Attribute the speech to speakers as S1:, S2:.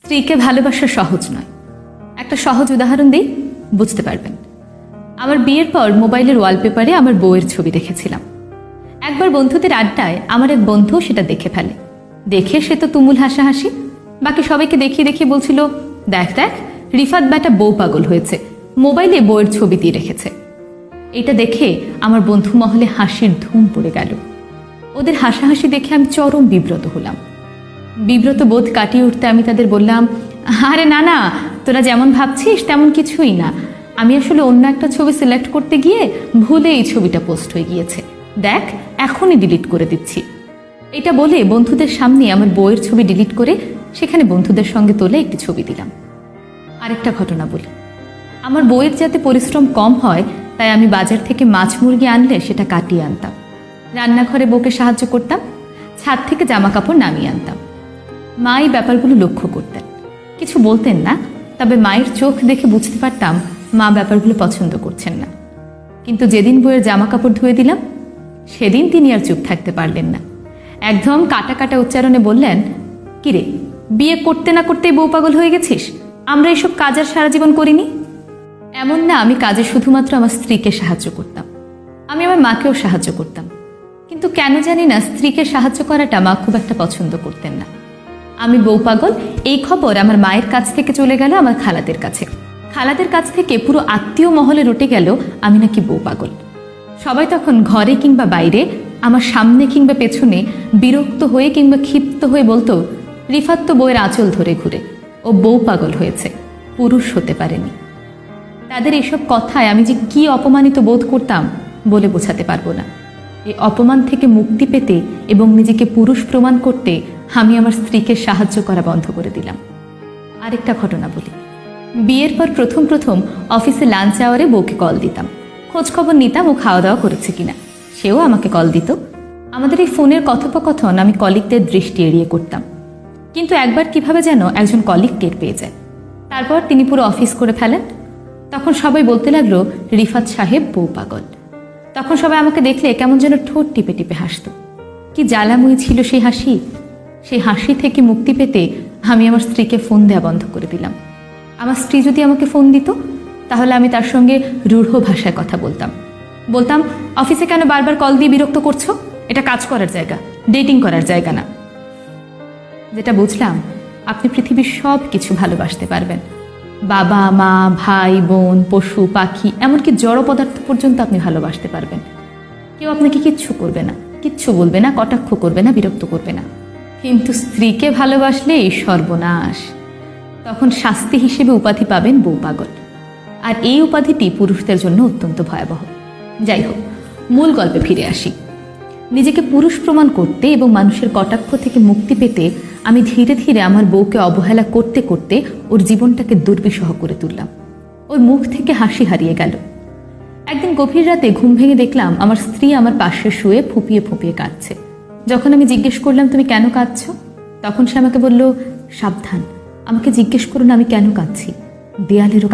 S1: স্ত্রীকে ভালোবাসা সহজ নয়। একটা সহজ উদাহরণ দিই, বুঝতে পারবেন। আমার বিয়ের পর মোবাইলের ওয়ালপেপারে আমার বউয়ের ছবি রেখেছিলাম। একবার বন্ধুদের আড্ডায় আমার এক বন্ধু সেটা দেখে ফেলে। দেখে সে তো তুমুল হাসাহাসি, বাকি সবাইকে দেখিয়ে দেখিয়ে বলছিল, দেখ দেখ রিফাত ব্যাটা বউ পাগল হয়েছে, মোবাইলে বউয়ের ছবি দিয়ে রেখেছে। এটা দেখে আমার বন্ধু মহলে হাসির ধুম পড়ে গেল। ওদের হাসাহাসি দেখে আমি চরম বিব্রত হলাম। বিব্রত বোধ কাটিয়ে উঠতে আমি তাদের বললাম, আরে না না, তোরা যেমন ভাবছিস তেমন কিছুই না। আমি আসলে অন্য একটা ছবি সিলেক্ট করতে গিয়ে ভুলে এই ছবিটা পোস্ট হয়ে গিয়েছে, দেখ এখনই ডিলিট করে দিচ্ছি। এটা বলে বন্ধুদের সামনে আমার বউয়ের ছবি ডিলিট করে সেখানে বন্ধুদের সঙ্গে তোলে একটি ছবি দিলাম। আরেকটা ঘটনা বলি, আমার বউয়ের যাতে পরিশ্রম কম হয় তাই আমি বাজার থেকে মাছ মুরগি আনলে সেটা কাটিয়ে আনতাম। রান্নাঘরে বউকে সাহায্য করতাম, ছাদ থেকে জামা কাপড় নামিয়ে আনতাম। মা এই ব্যাপারগুলো লক্ষ্য করতেন, কিছু বলতেন না, তবে মায়ের চোখ দেখে বুঝতে পারতাম মা ব্যাপারগুলো পছন্দ করছেন না। কিন্তু যেদিন বউয়ের জামা কাপড় ধুয়ে দিলাম সেদিন তিনি আর চুপ থাকতে পারলেন না। একদম কাটা কাটা উচ্চারণে বললেন, কিরে বিয়ে করতে না করতেই বউ পাগল হয়ে গেছিস? আমরা এসব কাজ আর সারা জীবন করিনি। এমন না আমি কাজে শুধুমাত্র আমার স্ত্রীকে সাহায্য করতাম, আমি আমার মাকেও সাহায্য করতাম। কিন্তু কেন জানি না স্ত্রীকে সাহায্য করাটা মা খুব একটা পছন্দ করতেন না। আমি বউ পাগল এই খবর আমার মায়ের কাছ থেকে চলে গেল আমার খালাদের কাছে। খালাদের কাছ থেকে পুরো আত্মীয় মহলে রটে গেল আমি নাকি বউ পাগল। সবাই তখন ঘরে কিংবা বাইরে, আমার সামনে কিংবা পেছনে বিরক্ত হয়ে কিংবা ক্ষিপ্ত হয়ে বলতো, রিফাত তো বউয়ের আঁচল ধরে ঘুরে, ও বউ পাগল হয়েছে, পুরুষ হতে পারেনি। তাদের এসব কথায় আমি যে কি অপমানিত বোধ করতাম বলে বোঝাতে পারবো না। এই অপমান থেকে মুক্তি পেতে এবং নিজেকে পুরুষ প্রমাণ করতে আমি আমার স্ত্রীকে সাহায্য করা বন্ধ করে দিলাম। আরেকটা ঘটনা বলি, বিয়ের পর প্রথম প্রথম অফিসে লাঞ্চ আওয়ারে বউকে কল দিতাম, খোঁজ খবর নিতাম ও খাওয়া দাওয়া করেছে কিনা। সেও আমাকে কল দিত। আমাদের এই ফোনের কথোপকথন আমি কলিগদের দৃষ্টি এড়িয়ে করতাম। কিন্তু একবার কিভাবে যেন একজন কলিগ টের পেয়ে যায়, তারপর তিনি পুরো অফিস করে ফেলেন। তখন সবাই বলতে লাগলো, রিফাত সাহেব বউ পাগল। তখন সবাই আমাকে দেখলে কেমন যেন ঠোঁট টিপে টিপে হাসত। কি জ্বালাময়ী ছিল সেই হাসি। সেই হাসি থেকে মুক্তি পেতে আমি আমার স্ত্রীকে ফোন দেওয়া বন্ধ করে দিলাম। আমার স্ত্রী যদি আমাকে ফোন দিত তাহলে আমি তার সঙ্গে রূঢ় ভাষায় কথা বলতাম, অফিসে কেন বারবার কল দিয়ে বিরক্ত করছো? এটা কাজ করার জায়গা, ডেটিং করার জায়গা না। যেটা বুঝলাম, আপনি পৃথিবীর সব কিছু ভালোবাসতে পারবেন, বাবা মা ভাই বোন পশু পাখি এমনকি জড় পদার্থ পর্যন্ত আপনি ভালোবাসতে পারবেন। কেউ আপনাকে কিচ্ছু করবে না, কিচ্ছু বলবে না, কটাক্ষ করবে না, বিরক্ত করবে না। কিন্তু স্ত্রীকে ভালোবাসলেই সর্বনাশ। তখন শাস্তি হিসেবে উপাধি পাবেন বউ পাগল। আর এই উপাধিটি পুরুষদের জন্য অত্যন্ত ভয়াবহ। যাই হোক, মূল গল্পে ফিরে আসি। নিজেকে পুরুষ প্রমাণ করতে এবং মানুষের কটাক্ষ থেকে মুক্তি পেতে আমি ধীরে ধীরে আমার বউকে অবহেলা করতে করতে ওর জীবনটাকে দুর্বিষহ করে তুললাম। ওর মুখ থেকে হাসি হারিয়ে গেল। একদিন গভীর রাতে ঘুম ভেঙে দেখলাম আমার স্ত্রী আমার পাশে শুয়ে ফুপিয়ে ফুপিয়ে কাঁদছে। যখন আমি জিজ্ঞেস করলাম, তুমি কেন কাঁদছো? তখন সে আমাকে বলল, সাবধান, আমাকে জিজ্ঞেস করো না আমি কেন কাঁদছি, দেয়ালেরও